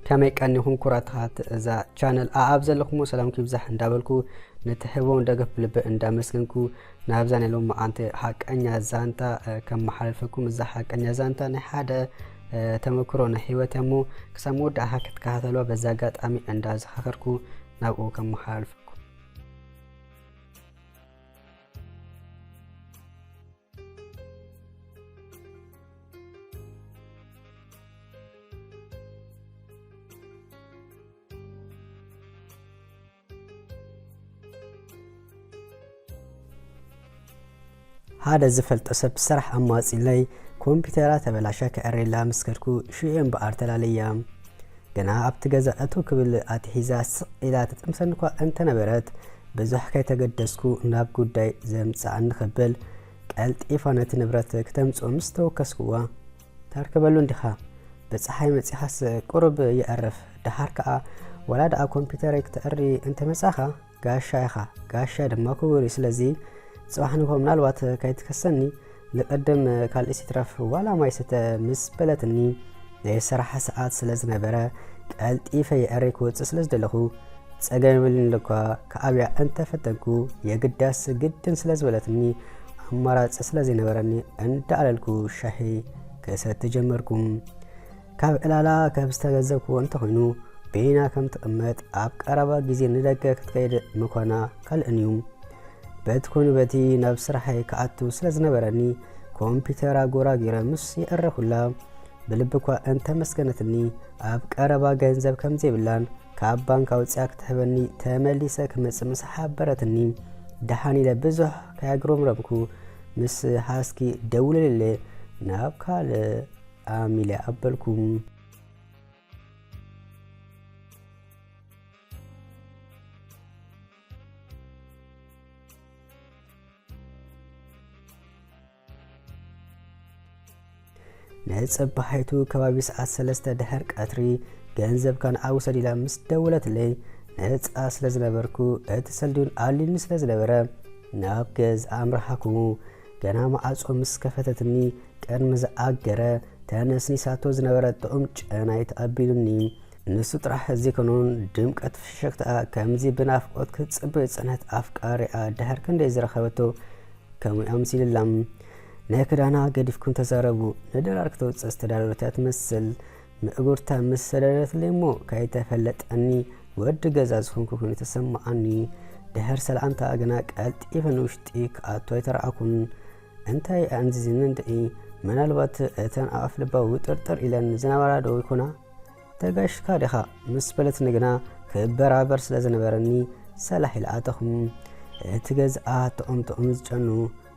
كما يكنيهم كراتات إذا channel أبزلكم سلام كيبزح ندابلكو نتحبون دقف بلب ندامسكنكو نابزان لهم أنت حق أنيا زانتا كم محلفكم إذا حق أنيا زانتا نحدا تمكرو نحيوة مو كسامود أحكت كهذلوا بزاقات أمي أنداز حكركو نابو كم محلفكم هذا زفلت أسب سرح أماسي لي كمبيوترات بلاشا كأريلا مسكركو شيئا بأرتلا ليام جنا أبتجزا أتوك بالأتحيزاس إلى تتمسنكو أنت نبرت بزح كي تقدسكو ناب قداي زمت عن خبل قلت إفانة نبرت كتمس ومستو كسكوا تركبلون دخا بس حي مسيحس قرب يعرف دحاركا ولا دا كمبيوترك تأري أنت مساخا قاشا دماكو رسلزي صباحنكم نالوات كايت كسني لقدم كالإس يترف ولا ما يست مسبلتني لي صراحة ساعات سلز نبرة قالت إيفا يأريكو تسلز دلخو تساقين ولين لكا كأبيع أنت فتنكو يقداس جدا سلز ولتني أمارات سلز نبرني أنت على الكو شاهي كسات تجمركم كاب إلالا كاب استغزوكو أنت خينو بينا كم تقمت أبك أرابا جيزي ندقا كتكايد مكوانا كالأنيوم بتكون بتي نفس رحي كأتو سلزنا براني كمبيوتر أجورا جرامس يأرخلا بلبكوا أنت مسكنتني أبك أربعة جنزب كم زبلان كأبان كوتساك تهبني تملي سك مس حبرتني دحاني لبزح كأجرم ربكو مس حاسكي دولة اللي نابكا لأميلي أبلكم نهصب حيتو كبابي ساعات سلسته دحر قطري ገንዘብ ካን አውሰድ ኢላ ምስ ደውለት ለይ ነፃ ስለዝነበርኩ እትሰልዱን አሊን ስለዝነበረ ናብ ገዝ አምራሐኩ ገና ማዓጾ ምስ ከፈተትኒ ቀን መዝአገረ ተነስኒ ሳቶ ዝነበረ ጥዑም ጨናይት አቢሉኒ ንሱ ጥራሕ እዚከኑን ድምቀት ፍሽክታ ከምዚ ብናፍቆት ክጽብእ ጽነት አፍቃሪኣ ድሕር ክንደይ ዝረኸበቶ ከምኡ ኣምሲልላም ነክዳና ገዲፍኩም ተዛረቡ ነደራርክቶ ጽስተዳለታት መስል ምእጉርታ መስለለት ለሞ ካይተፈለጠኒ ወድ ገዛዝ ሆንኩ ኩን ተሰማዓኒ ድሕር ሰልዓንታ አገና ቀልጢፈን ውሽጢ ከኣቶ ይተራኣኩን እንታይ አንዚዝን እንደይ ምናልባት እተን አፍልባ ውጥርጥር ኢለን ዝነበራ ዶ ይኮና ተጋሽካ ደኻ መስበለት ንግና ከበራበር ስለዝነበረኒ ሰላሕ ኢልኣተኹም እትገዝኣ ተኦምቶም ዝጨኑ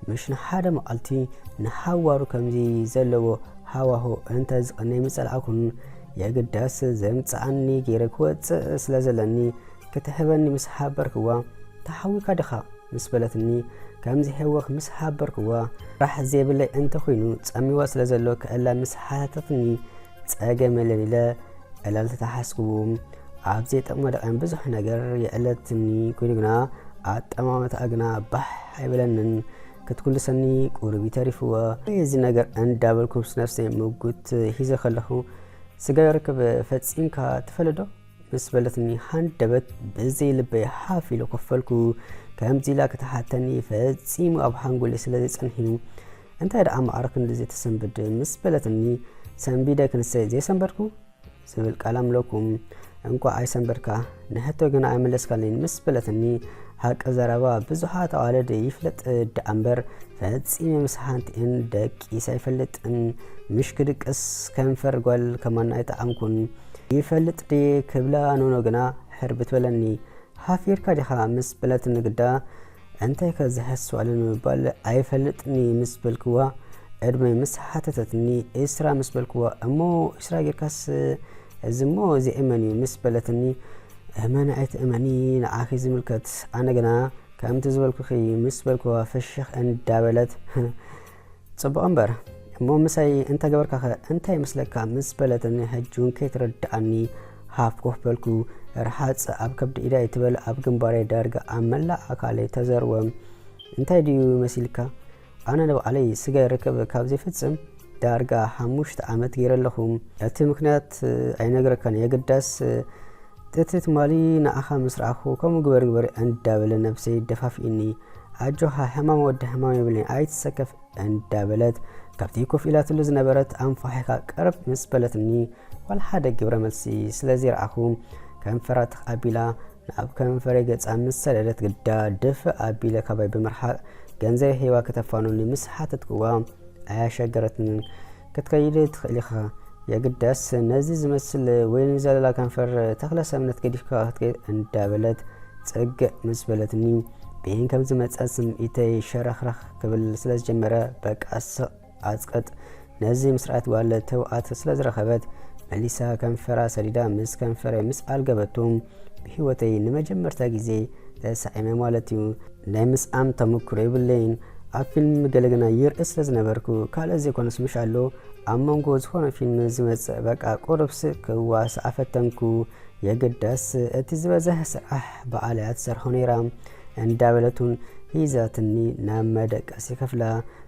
مشن حدا مقالتي نحاورو كمزي زلو هاوهو انت زقني مسلعكن يا قداس زمصعني غيرك وص سلازلني كتهبني مسحابركوا تحوي كدخا مسبلتني كمزي هوخ مسحابركوا راح زيبلي انت خوينو صميوا سلازلو كالا مسحاتتني صاغملني لا الا تتحسكم عبزي تقمدقن بزح ነገር يالتني كويغنا አጠማመት አግና ባህ አይበለንን كتقول سني قربي تعرفوا يزي نجار أندابلكم نفسي موجود هذا خلاه سجارك بفتسين كتفلده مسبلتني هان دبت بزي لبي حافي لو كفلكو كم زي لا كتحتني فتسيم أبو حنقول لسلذي سنهينو أنت هذا عم أعرف إن زي تسنبد مسبلتني سنبيدا كنسي زي سنبركو سبل كلام لكم أنكو عاي سنبركا نهتو جنا عمل سكالين مسبلتني هاك زرابا بزحات عالد يفلت دأمبر فهتسيم مسحانت إن دك يسيفلت إن مشكلك أس كنفر قال كمان أيتعمكن يفلت دي كبلا نونو جنا حربت ولني حافير كاديها مسبلت نقدا أنت كزهس سؤال المبال أيفلتني مسبلكوا أدمي مسحاتتني إسرا مسبلكوا أمو إسرا جركاس زمو زي إماني مسبلتني أمانة أيت أماني نعاخي زملكت أنا جنا كم تزولكو خي مسبلكو فشخ أن دابلت صب أمبر مو مساي أنت جبرك أنت مسلك مسبلتني هجون كي تردعني هافكو بالكو رحات أبكبد إذا يتبل أبكم باري درجة أملا أكالي تزروم أنت ديو مسلك أنا لو علي سجى ركب كابزي فتسم ዳርጋ 5 ዓመት ገይረለኹም እቲ ምክንያት ኣይነግረካን የግዳስ ጥትት ማሊ ንኣኻ ምስራኹ ከምኡ ግበር እንዳበለ ነፍሰይ ደፋፊእኒ ኣጆኻ ሕማም ወዲ ሕማም ይብልኒ ኣይትሰከፍ እንዳበለት ካብቲ ኮፍ ኢላትሉ ዝነበረት ኣንፋሒካ ቀረብ ምስ በለትኒ ዋላ ሓደ ግብረ መልሲ ስለዚ ረኣኹ ከንፈራ ተቐቢላ ናብ ከንፈረ ገጻ ምስ ሰደደት ግዳ ድፍ ኣቢለ ካባይ ብምርሓቅ ገንዘብ ሂዋ ከተፋኑኒ ምስ ሓተትክዋ ኣያሸገረትን ክትከይድ ትኽእል ኢኻ የግዳስ ነዚ ዝመስል ወይኒ ዘለላ ከንፈር ተኽለ ሰምነት ገዲፍካ ክትከይድ እንዳበለት ፀግዕ ምስ በለትኒ ብን ከም ዝመፀት ስምዒተይ ሸረኽረኽ ክብል ስለዝጀመረ በቃስ ኣፅቀጥ ነዚ ምስራኣት ጓለ ተውኣት ስለዝረኸበት መሊሳ ከንፈራ ሰዲዳ ምስ ከንፈረ ምስ ኣልገበቶም ብሂወተይ ንመጀመርታ ግዜ ተሳዒመ ማለት እዩ ናይ ምስኣም ተመክሮ ይብለይን ኣብ ፊልም ገለገና ይርኢ ስለ ዝነበርኩ ካልእ ዘይኮነስ ምሽ ኣሎ ኣብ መንጎ ዝኾነ ፊልም ዝመፅእ በቃ ቁርብስ ክዋስ ኣፈተንኩ የግዳስ እቲ ዝበዝሐ ስራሕ በዓልያ ትሰርሖ ነይራ እንዳበለቱን ሂዛትኒ ናብ መደቀሲ ክፍላ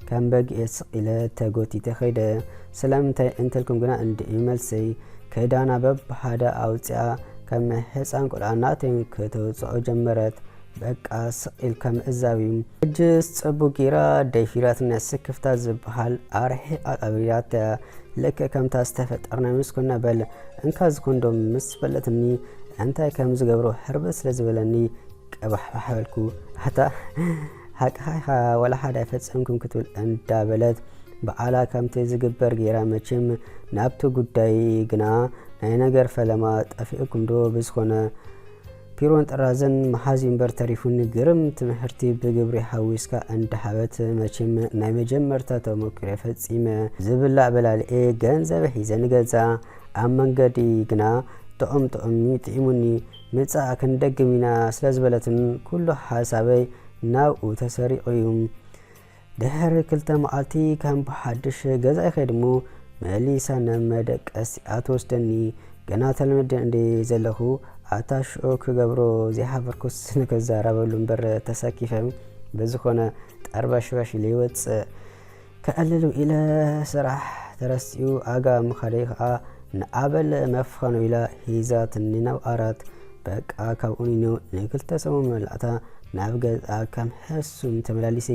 ከም በጊዕ ስቂለ ተጎቲተ ኸይደ ስለምንታይ እንተልኩም ግና እንድኢ መልሰይ ከዳና በብሓደ ኣውፅኣ ከም ህፃን ቆልዓ ናተይ ከተውፅኦ ጀመረት በቃ ስቂል ከም እዛቢ እጅስ ፀቡቅ ጌራ ደይፊራትና ስክፍታት ዝበሃል ኣርሒ ኣቀቢራት ልክ ከምታ ዝተፈጠርና ምስኩና በል እንካ ዝኮንዶም ምስ በለትኒ እንታይ ከም ዝገብሮ ሕርበት ስለ ዝበለኒ ቀባሕባሕበልኩ ሓታ ሓቅሓይኻ ወላ ሓደ ኣይፈፀምኩም ክትብል እንዳበለት በዓላ ከምቲ ዝግበር ጌራ መቼም ናብቲ ጉዳይ ግና ናይ ነገር ፈለማ ጠፊእኩም ዶ ብዝኾነ ፒሮን ጥራዘን መሓዚ እምበር ተሪፉኒ ግርም ትምህርቲ ብግብሪ ሓዊስካ እንዳሓበት መቼም ናይ መጀመርታ ተመክሮ ፈፂመ ዝብላዕ በላልኤ ገንዘብ ሒዘ ንገዛ ኣብ መንገዲ ግና ጥዑም ጥዒሙኒ ምፃእ ክንደግም ኢና ስለዝበለትን ኩሉ ሓሳበይ ናብኡ ተሰሪቑ እዩ ድሕሪ 2 መዓልቲ ከም ብሓድሽ ገዛ ይኸድሞ መሊሳ ናብ መደቀሲ ኣትወስደኒ ገና ተልምድ እንደ ዘለኹ ኣታሽኦ ክገብሮ ዘይሓበርኩስ ንከዛረበሉ እምበር ተሰኪፈ ብዝኾነ ጠርባሽባሽ ለይወፅእ ከዕልሉ ኢለ ስራሕ ተረሲኡ ኣጋ ምኻደይ ከዓ ንኣበል መፍኻኑ ኢላ ሂዛትኒ ናብ ኣራት በቃ ካብኡኒኖ ንክልተ ሰሙን መልእታ ናብ ገዛ ከም ሕሱም ተመላሊሰ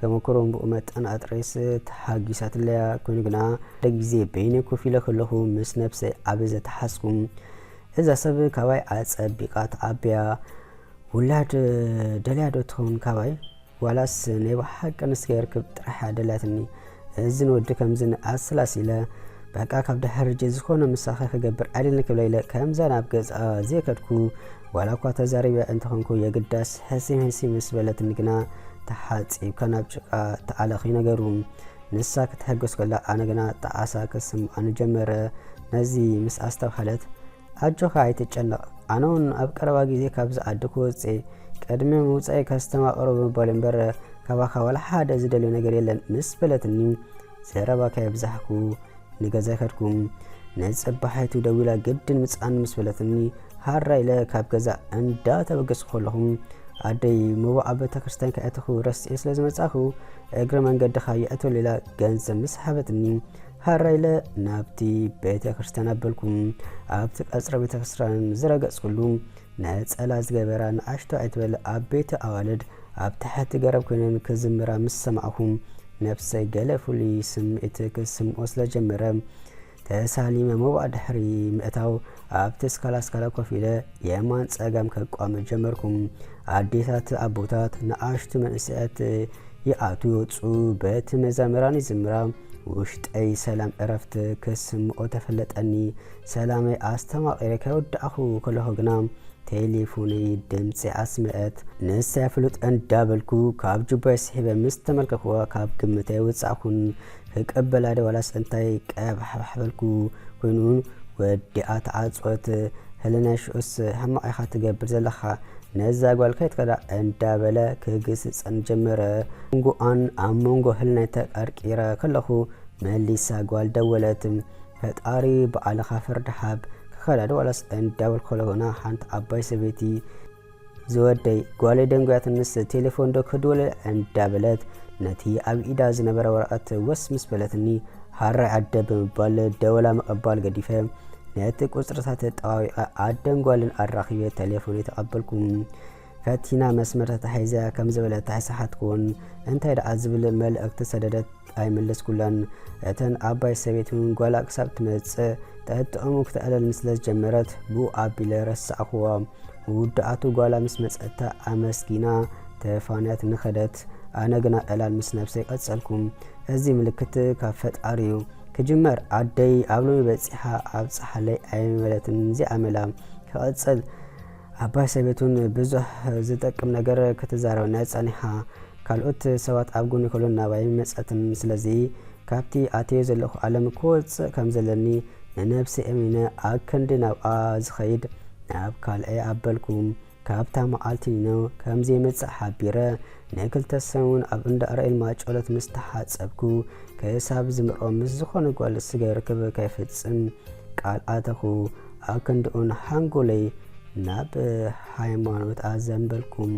ተመክሮም ብኡ መጠን ኣጥሬስ ተሓጊሳትለያ ኮይኑ ግና ደጊዜ በይነ ኮፍ ኢለ ከለኹ ምስ ነብሰይ ዓበዘ ተሓስኩም እዛ ሰብ ካባይ ኣፀቢቃ ተዓብያ ውላድ ደልያ ዶ ትኸውን ካባይ ዋላስ ናይ ብሓቂ ንስገር ክብ ጥራሕ ደላትኒ እዚ ንወዲ ከምዝን ኣሰላሲለ በቃ ካብ ድሕሪ ጅ ዝኾነ ምሳኸ ክገብር ዓድልኒ ክብለ ኢለ ከምዛ ናብ ገዛ ዘይከድኩ ዋላ እኳ ተዛሪበ እንተኾንኩ የግዳስ ሕሲም ምስ በለትኒ ግና ተሓፂብካ ናብ ጭቃ ተዓለኺ ነገሩ ንሳ ክትሕገስ ከላ ኣነ ግና ጣዓሳ ክስምዓኑ ጀመረ ነዚ ምስ ኣስተባሃለት ኣጆኻ ኣይትጨነቕ ኣነ እውን ኣብ ቀረባ ግዜ ካብ ዝዓዲ ክወፅእ ቅድሚ ምውፃኢ ከስተማቕሮ ብምባል እምበር ካባኻ ዋላ ሓደ ዝደልዮ ነገር የለን ምስ በለትኒ ዘረባካ የብዛሕኩ ንገዛ ይኸድኩም ነፀባሓይቱ ደዊላ ግድን ምፃን ምስ በለትኒ ሃራ ኢለ ካብ ገዛ እንዳተበገስኩ ከለኹም ኣደይ ምቡእ ቤተ ክርስቲያን ከኣትኹ ረሲኤ ስለ ዝመጻኹ እግረ መንገድኻ የእትው ሌላ ገንዘብ ምስ ሓበትኒ ሃራ ኢለ ናብቲ ቤተ ክርስቲያን ኣበልኩም ኣብቲ ቀፅረ ቤተ ክርስቲያን ዝረገጽኩሉ ነፀላ ዝገበራ ንኣሽቶ ኣይትበለ ኣብ ቤተ ኣዋልድ ኣብ ትሕቲ ገረብ ኮይነን ክዝምራ ምስ ሰማዕኹም ነፍሰይ ገለ ፍሉይ ስምዒት ክስምዖ ስለጀመረ ተሳሊመ ምቡእ ድሕሪ ምእታው ኣብቲ ስካላ ኮፍ ኢለ የማን ፀጋም ከቋመ ጀመርኩም ኣዴታት ኣቦታት ንኣሽቱ መንእሰያት ይኣቱ ይወፁ በቲ መዛምራን ይዝምራ ውሽጠይ ሰላም ዕረፍቲ ክስምዖ ተፈለጠኒ ሰላመይ ኣስተማቒረ ከወዳእኹ ከለኹ ግና ቴሌፎነይ ድምፂ ኣስምዐት ንሳይ ፍሉጥ እንዳበልኩ ካብ ጅባይ ስሒበ ምስ ተመልከኽዋ ካብ ግምተይ ወፃእኹን ክቀበላደ ዋላስ እንታይ ቀባሕባሕበልኩ ኮይኑ ወዲኣ ተዓፅወት ህልናይ ሽዑስ ሕማቕ ኢኻ ትገብር ዘለኻ ነዛ ጓል ከይትከዳ እንዳበለ ክግስፀን ጀመረ መንጎኣን ኣብ መንጎ ህልናይ ተቀርቂረ ከለኹ መሊሳ ጓል ደወለት ፈጣሪ በዓልኻ ፍርድሓብ ክኸዳዶ ዋላስ እንዳበል ከለኹና ሓንቲ ዓባይ ሰበይቲ ዝወደይ ጓለይ ደንጉያት ምስ ቴሌፎን ዶ ክድወለ እንዳበለት ነቲ ኣብ ኢዳ ዝነበረ ወረቐት ወስ ምስ በለትኒ ሃራይ አደ በመባል ደወላ መቀባል ገዲፈ ነቲ ቁጽርታት ጣዋዊ አደን ጓልን አራኺበ ቴሌፎን የተቀበልኩም ፈቲና መስመር ተታይዛ ከም ዘበለ ታይሳሓትኩን እንታይ ደኣ ዝብል መልእክቲ ሰደደት ኣይመለስኩላን እተን አባይ ሰቤቱን ጓላ ክሳብ ትመጽእ ተጠሙ ክትአለልን ስለጀመረት ቡ አቢለ ረሳኹዋ ውድአቱ ጓላ ምስ መጸታ አመስጊና ተፋንያት ንኸደት አነግና ዕላል ምስ ነፍሰይ ቀጸልኩም እዚ ምልክት ካብ ፈጣሪዩ ክጅመር አደይ ኣብሎሚ በጺሓ ኣብ ጸሓለይ ኣይመለትን ዚኣመላ ከቐጽል አባይ ሰቤቱን ብዙሕ ዝጠቅም ነገር ከተዛረበና ጸኒሓ ካልኦት ሰባት ኣብ ጎኒ ኮሎን ናባይ መጸትን ስለዚ ካብቲ ኣትዮ ዘለኹ ዓለም ክወፅእ ከም ዘለኒ ንነብሲ እሚነ ኣብ ክንዲ ናብኣ ዝኸይድ ናብ ካልአይ ኣበልኩም ካብታ መዓልቲ ነው ከምዚ መጽእ ሓቢረ ንክልተ ሰሙን ኣብ እንዳ ራእይል ማጮለት ምስ ተሓጸብኩ ከሳብ ዝምሮ ምስ ዝኾነ ጓል ስገይርክብ ከይፍጽም ቃል ኣተኹ ኣብ ክንዲኡን ሃንጎለይ ናብ ሃይማኖት ኣዘንበልኩም